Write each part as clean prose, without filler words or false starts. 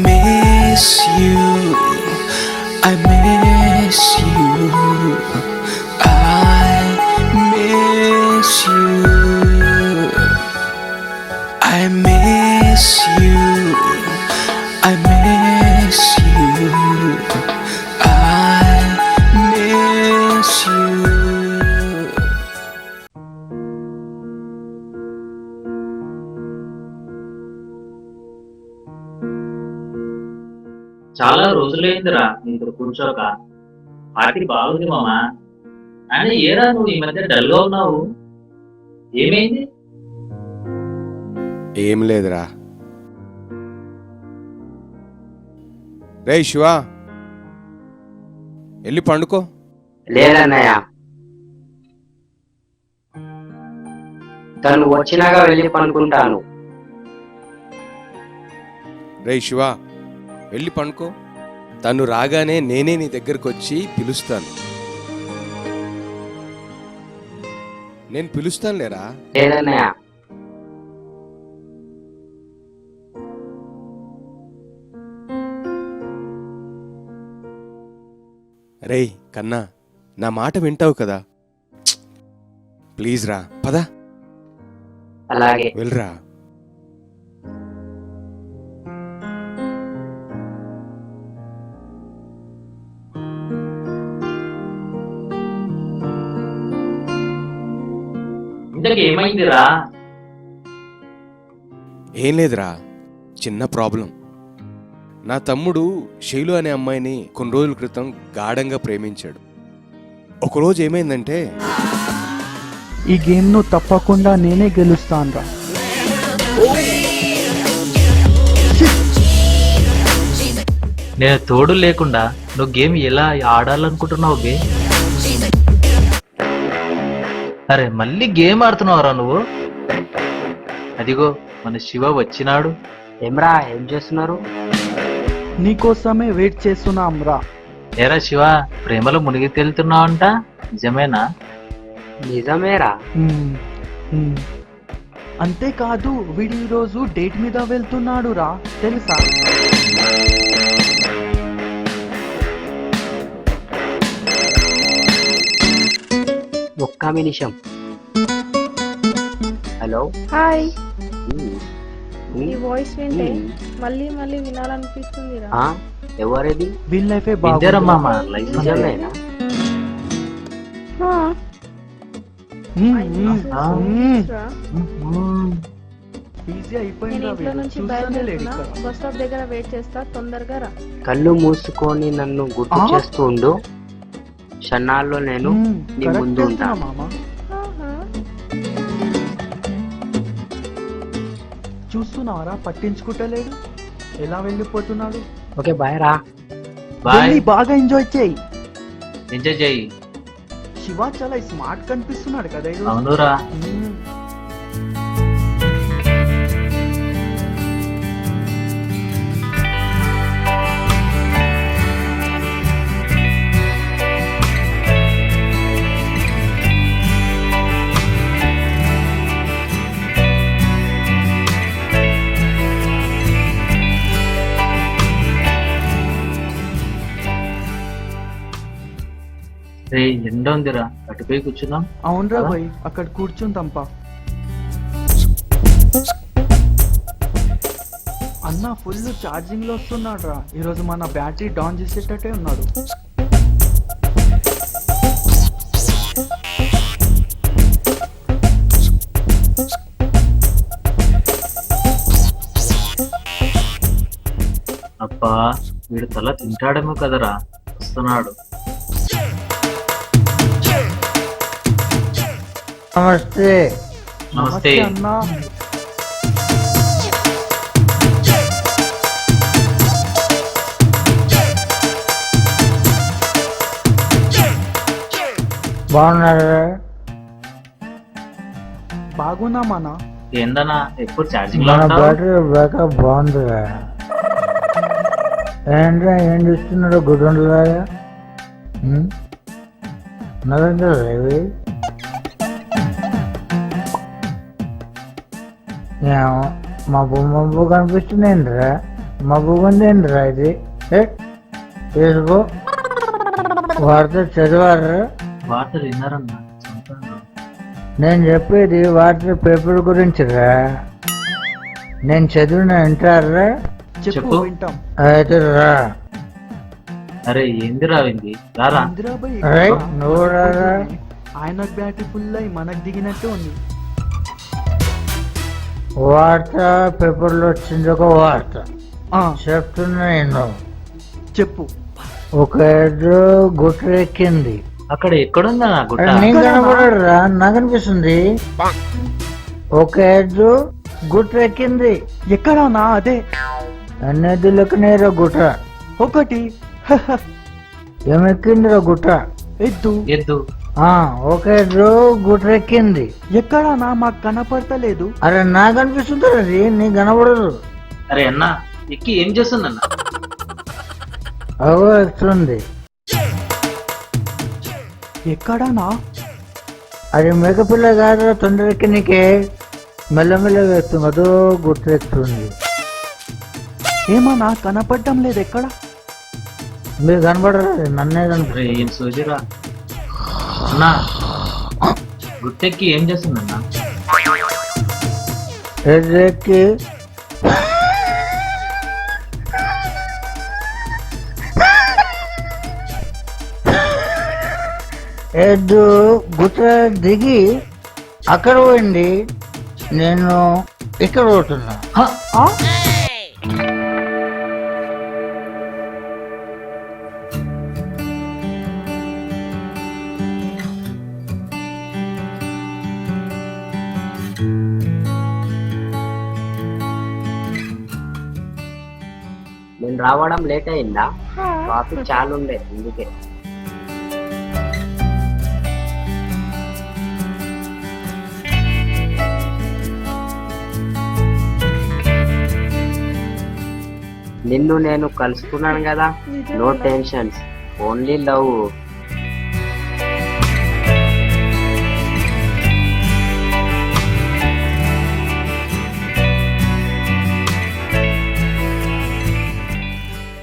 miss you. I miss you. I miss you. I miss you. I miss you. I miss you. చాలా రోజులైందిరా ఇక్కడ కూర్చోక. Party బాగుంది మామా. అని ఏరా నువ్వు ఈ మధ్య డల్గా ఉన్నావు, ఏమైంది? ఏం లేదురా. రే శివ, వెళ్ళి పండుకో. లేదన్నయ్య, తను వచ్చినాక వెళ్ళి పనుకుంటాను. రే శివ, వెళ్ళి పండుకో. తను రాగానే నేనే నీ దగ్గరకు వచ్చి పిలుస్తాను. నేను పిలుస్తాను లేరా. లేదన్నయ్య, రేయ్ కన్నా, నా మాట వింటావు కదా. ప్లీజ్ రా, పద. అలాగే. వెళ్ళరా. ఇంతకీ ఏమైందిరా? ఏం లేదురా, చిన్న ప్రాబ్లం. నా తమ్ముడు శైలు అనే అమ్మాయిని కొన్ని రోజుల క్రితం గాఢంగా ప్రేమించాడు. ఒకరోజు ఏమైందంటే, ఈ గేమ్ను తప్పకుండా నేనే గెలుస్తానురా. నేను తోడు లేకుండా నువ్వు గేమ్ ఎలా ఆడాలనుకుంటున్నావు బే? అరే మళ్ళీ గేమ్ ఆడుతున్నావురా నువ్వు? అదిగో మన శివ వచ్చినాడు. ఏమ్రా, ఏం చేస్తున్నారు? నీకోసమే వెయిట్ చేస్తున్నాం రా. ఏరా శివ, ప్రేమలో మునిగి తేలుతున్నావంట, నిజమేనా? నిజమేరా. అంతేకాదు, వీడు ఈరోజు డేట్ మీద వెళ్తున్నాడు రా, తెలుసా? ఒక్క నిమిషం. హలో. హాయ్. ఈ వాయిస్ వింటే మళ్ళీ మళ్ళీ వినాలనిపిస్తుందిరా. ఎవరిది? వీళ్ళ లైఫే ఇద్దరా మామ, లైఫ్ నిజమేనా? ఈజీ అయిపోయింది. నేను ఇంట్లో నుంచి బయలుదేరుతున్నా, బస్ స్టాప్ దగ్గర వెయిట్ చేస్తా, తొందరగా రా. కళ్ళు మూసుకొని నన్ను గుర్తు చేస్తూ ఉండు. క్షణాల్లో నేను నీ ముందు ఉంటాను. మామ చూస్తున్నావరా, పట్టించుకుంటలేడు, ఎలా వెళ్ళిపోతున్నాడు. ఓకే, బాయ్ రా. బాయ్. బాగా ఎంజాయ్ చేయి. ఎంజాయ్ చేయి. శివ చాలా స్మార్ట్ కనిపిస్తున్నాడు కదా ఈరోజు. అవునురా. ఎండ ఉందిరా, అటుపోయి కూర్చున్నాం. అవునరా భయ్, అక్కడ కూర్చుందాంపా. అన్న ఫుల్ ఛార్జింగ్ లో వస్తున్నాడు రా. ఈరోజు మన బ్యాటరీ డౌన్ చేసేటట్టే ఉన్నాడు. అబ్బా, వీడు తల తింటాడేమో కదరా, వస్తున్నాడు. నమస్తే. నమస్తే అన్నా. బాగున్నారా? బాగున్నామన్నా. ఏందన్నా ఎప్పుడు ఛార్జింగ్ లో మన ఉంటావు? బ్యాటరీ బ్యాకప్ బాగుందిరా. ఏంట్రా, ఏం చూస్తున్నాడు గుడ్డుండలాగా? నా దగ్గర లేవి. మబ్బు మబ్బు కనిపిస్తుంది ఏంట్రా? మబ్బుగుందేంద్రా ఇది తీసుకో వార్త చదివారా? వార్త విన్నారన్నా సొంతంగా. నేను చెప్పేది వార్త పేపర్ గురించిరా. నేను చదివిన వింటారా? చెప్పు చెప్పు. వింటాం. అయితే రా. అరే ఏంది రావింది రారా. ఇందిరాబాయ్ అరే, ఇక్కడ నువ్వు రారా. ఆయనకు బ్యాటరీ ఫుల్ అయి మనకు దిగినట్టే ఉంది. వార్త పేపర్లో వచ్చింది ఒక వార్త. ఆ, చెప్తున్నా నేను. చెప్పు. ఒక ఎద్దు గుట్రెక్కింది. అక్కడ ఎక్కడుందా నా గుట్ట? నీకు కనపడరా? నాకు అనిపిస్తుంది. ఒక ఎద్దు గుట్రెక్కింది. ఎక్కడానా? అదే అన్ని ఎద్దులకునేరా గుట్ట. ఒకటి ఏమెక్కిందిరా గుట్ట? ఎద్దు. ఎద్దు. ఒక ఎద్దు గుట్రెక్కింది. ఎక్కడానా? మాకు కనపడతలేదు. అరే నాకు అనిపిస్తుంది అది, నీకు కనపడదు. అరే అన్నా ఎక్కి ఏం చేస్తుందన్నా? అవో ఎక్కుతుంది. ఎక్కడానా? అది మేకపిల్ల కాదురా, తొందరకి నీకే మెల్లమెల్లగా ఎక్కుతుంది. అదో గుట్రెక్కుతుంది. ఏమన్నా కనపడటం లేదు. ఎక్కడ? మీరు కనపడరా? నన్నే అరే కనపడ. ఏం సోజిరా అన్నా. గుట్టెక్కి ఏం చేస్తుందన్నా? ఎక్కి ఎద్దు గుట్ట దిగి అక్కడ పోయింది. నేను ఇక్కడ పోతున్నా. ఆ? నేను రావడం లేట్ అయిందా? ట్రాఫిక్ చాలా ఉండే అందుకే. నిన్ను నేను కలుసుకున్నాను కదా, నో టెన్షన్స్, ఓన్లీ లవ్.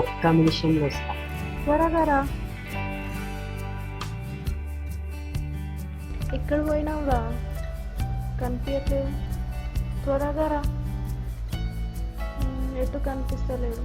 ఒక్క నిమిషంలో వస్తా. త్వరగా రా. ఎక్కడ పోయినావురా? కనిపించట్లేదు. త్వరగా రా. ఎటు కనిపిస్తలేదు.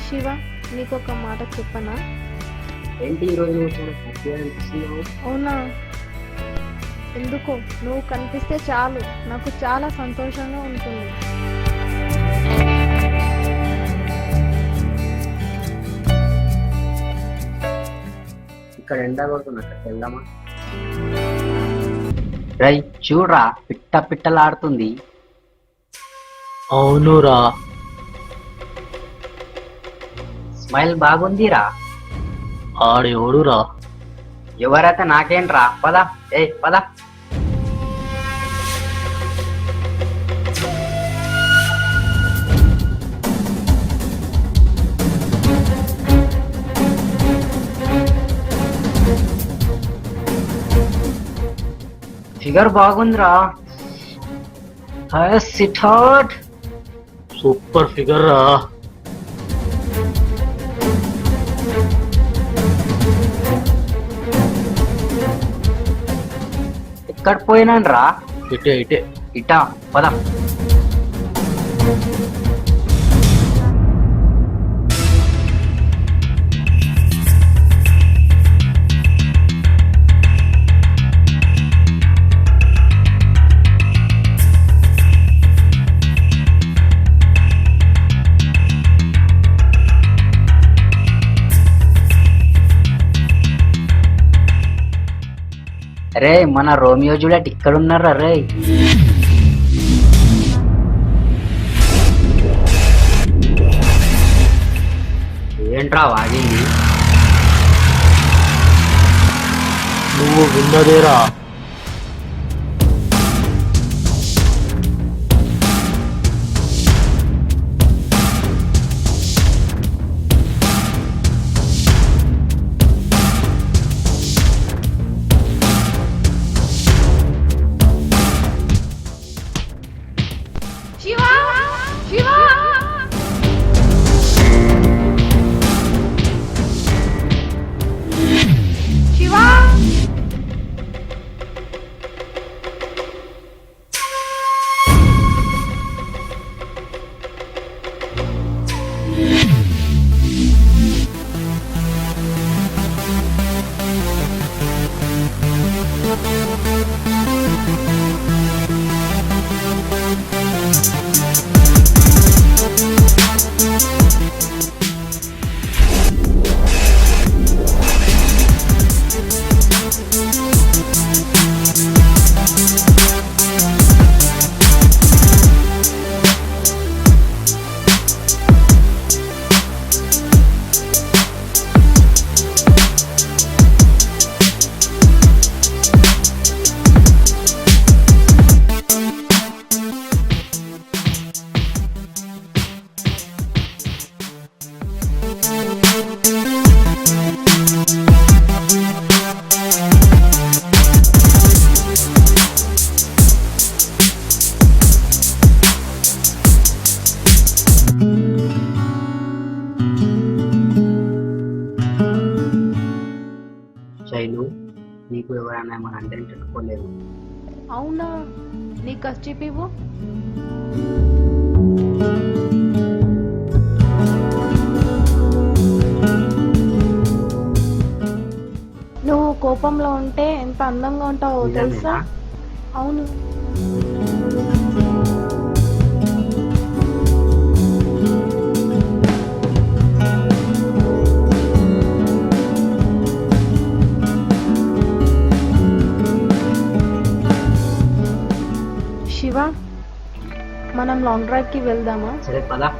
శివ, నీకు ఒక మాట చెప్పనా? ఏంటి ఈరోజు నువ్వు చాలా హ్యాపీగా అనిపిస్తున్నావు? అవునా? ఎందుకో నువ్వు కనిపిస్తే చాలు నాకు చాలా సంతోషంగా ఉంటుంది. ఇక్కడ ఎండ కొడుతున్నా, అక్కడికి వెళ్దామా? రై చూడరా, పిట్ట పిట్టలాడుతుంది. అవునురా. స్మైల్ బాగుందిరా. ఆడెవడురా? ఎవరైతే నాకేంట్రా, పద. పద. ఫిగర్ బాగుందిరా. SIT hot. సూపర్ ఫిగర్ రా. ఎక్కడ పోయినాను రా? ఇటే ఇటే. ఇటా, పద. రే, మన రోమియో జూలియట్ ఇక్కడ ఉన్నారా రే? ఏంట్రా వాగింది? నువ్వు విన్నదేరా. శివా శివా శివా శైలు, నీకు ఎవరైనా ఏమైనా అంటే తట్టుకోలేదు. అవునా, నీ కర్చీప్ ఇవ్వు. నువ్వు కోపంలో ఉంటే ఎంత అందంగా ఉంటావో తెలుసా? అవును. శివ, మనం లాంగ్ డ్రైవ్ కి వెళ్దామా? సరే పదా.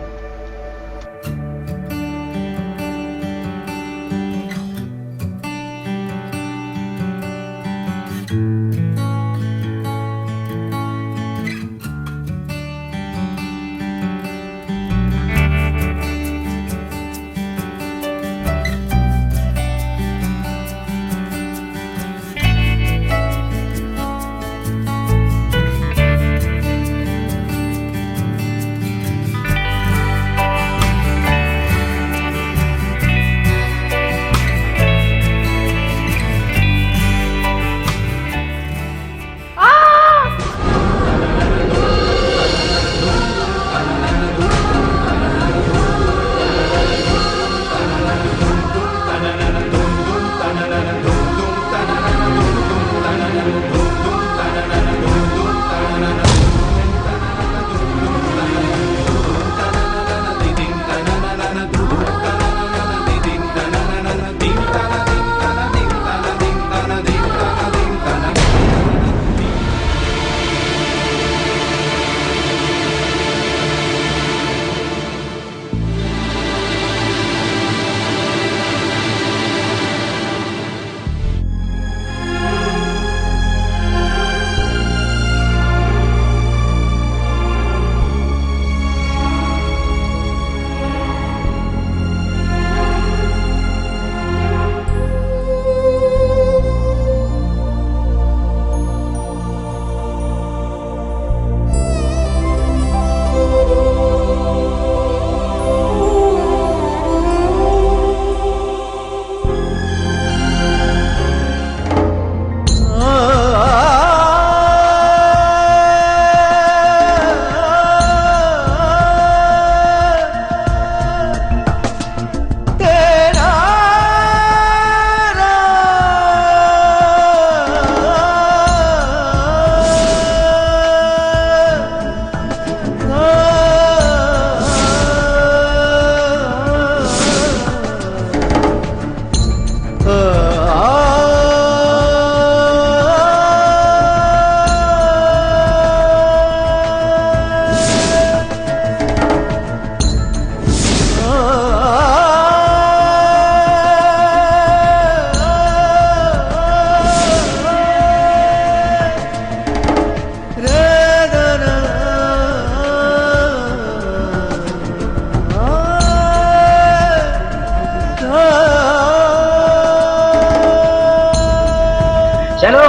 చలో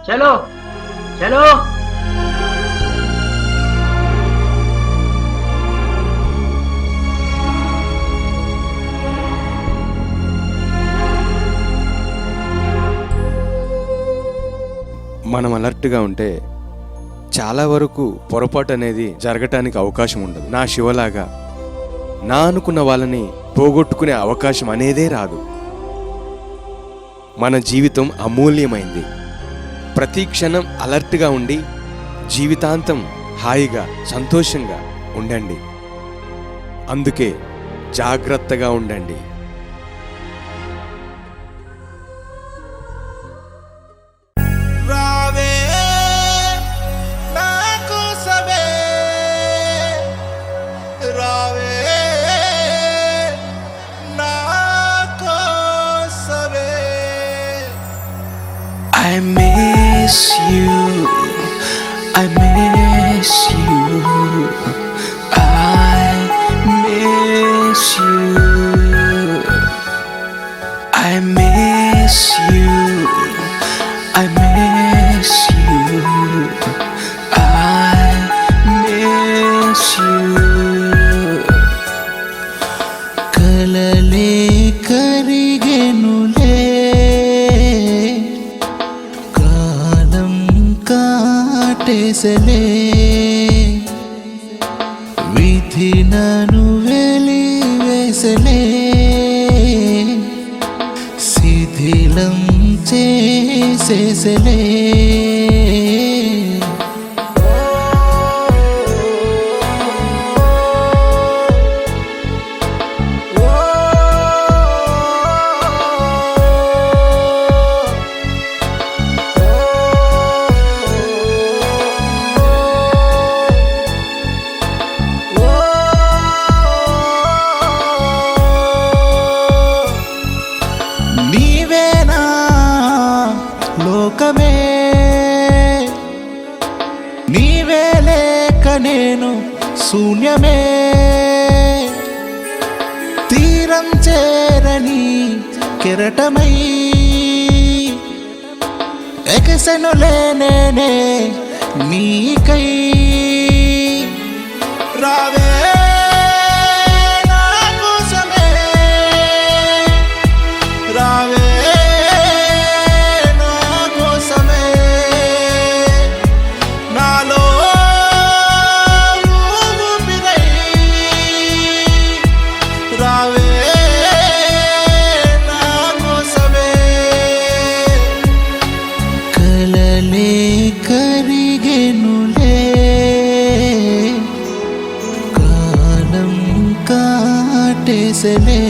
చలో చలో. మనం అలర్ట్గా ఉంటే చాలా వరకు పొరపాటు అనేది జరగటానికి అవకాశం ఉండదు. నా శివలాగా నా అనుకున్న వాళ్ళని పోగొట్టుకునే అవకాశం అనేదే రాదు. మన జీవితం అమూల్యమైంది. ప్రతి క్షణం అలర్ట్గా ఉండి జీవితాంతం హాయిగా సంతోషంగా ఉండండి. అందుకే జాగ్రత్తగా ఉండండి. రావే నా కోసమే రావే నా కోసమే. I miss you, I miss you, I miss you, I miss you, I miss you, I miss you. కలలే కరిగెనులే కాలం కాటేసలే విధి నన్ను వెలివేసలే శిథిలం చేసేసలే. నీవేనా లోకమే నీవే లేక నేను శూన్యమే తీరం చేరని కెరటమై ఎగసెనులే నేనే నీకై. రావే నా కోసమే రావే నా కోసమే నాలో ఊపిరై రావే నా కోసమే. కలలే కరిగెనులే కాలం కాటేసలే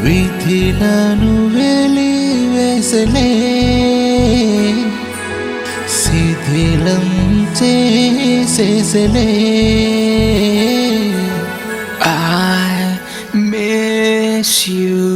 విధిలను వెలివేసలే శిథిలం చేసేసలే. I miss you.